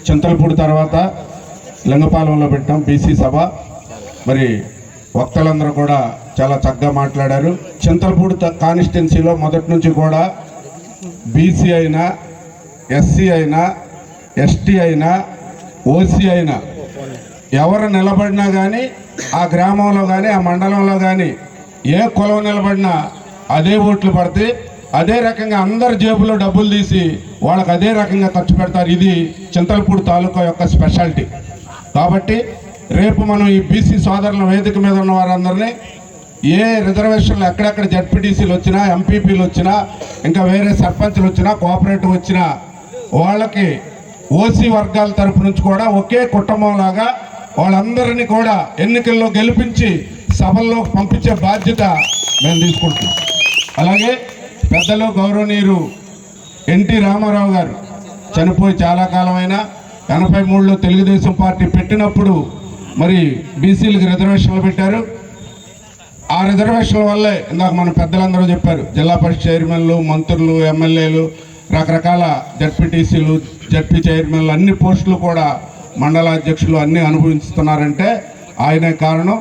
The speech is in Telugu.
చింతలపూడి తర్వాత లింగపాలెంలో పెట్టాం బీసీ సభ. మరి వక్తలందరూ కూడా చాలా చక్కగా మాట్లాడారు. చింతలపూడి కాన్స్టిట్యున్సీలో మొదటి నుంచి కూడా బీసీ అయినా, ఎస్సీ అయినా, ఎస్టీ అయినా, ఓసీ అయినా ఎవరు నిలబడినా కానీ ఆ గ్రామంలో కానీ ఆ మండలంలో కానీ ఏ కులం నిలబడినా అదే ఓట్లు పడితే అదే రకంగా అందరి జేబులో డబ్బులు తీసి వాళ్ళకి అదే రకంగా ఖర్చు పెడతారు. ఇది చింతలపూడి తాలూకా యొక్క స్పెషాలిటీ. కాబట్టి రేపు మనం ఈ బీసీ సోదరుల వేదిక మీద ఉన్న వారందరినీ ఏ రిజర్వేషన్లు ఎక్కడెక్కడ జడ్పీటీసీలు వచ్చినా, ఎంపీపీలు వచ్చినా, ఇంకా వేరే సర్పంచ్లు వచ్చినా, కోఆపరేటివ్ వచ్చినా వాళ్ళకి ఓసీ వర్గాల తరపు నుంచి కూడా ఒకే కుటుంబంలాగా వాళ్ళందరినీ కూడా ఎన్నికల్లో గెలిపించి సభల్లో పంపించే బాధ్యత మేము తీసుకుంటున్నాం. అలాగే పెద్దలు గౌరవనీయులు ఎన్టీ రామారావు గారు చనిపోయి చాలా కాలమైనా 83లో తెలుగుదేశం పార్టీ పెట్టినప్పుడు మరి బీసీలకు రిజర్వేషన్లు పెట్టారు. ఆ రిజర్వేషన్ల వల్లే ఇందాక మన పెద్దలందరూ చెప్పారు, జిల్లా పరిషత్ చైర్మన్లు, మంత్రులు, ఎమ్మెల్యేలు, రకరకాల జడ్పీటీసీలు, జడ్పీ చైర్మన్లు అన్ని పోస్టులు కూడా మండల అధ్యక్షులు అన్నీ అనుభవిస్తున్నారంటే ఆయనే కారణం.